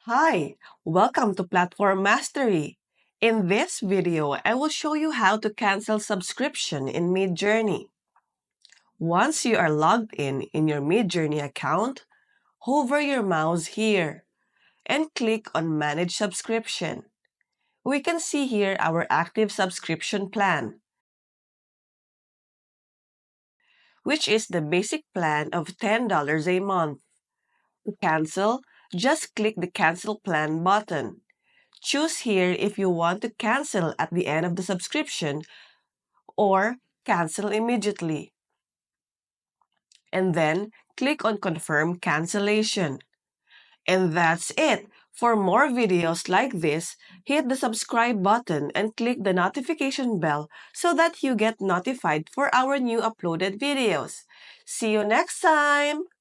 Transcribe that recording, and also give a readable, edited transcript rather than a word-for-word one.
Hi, welcome to Platform Mastery. In this video, I will show you how to cancel subscription in Midjourney. Once you are logged in your Midjourney account, hover your mouse here and click on Manage Subscription. We can see here our active subscription plan, which is the basic plan of $10 a month. To cancel, just click the Cancel Plan button. Choose here if you want to cancel at the end of the subscription or cancel immediately. And then click on Confirm Cancellation. And that's it. For more videos like this, hit the subscribe button and click the notification bell so that you get notified for our new uploaded videos. See you next time!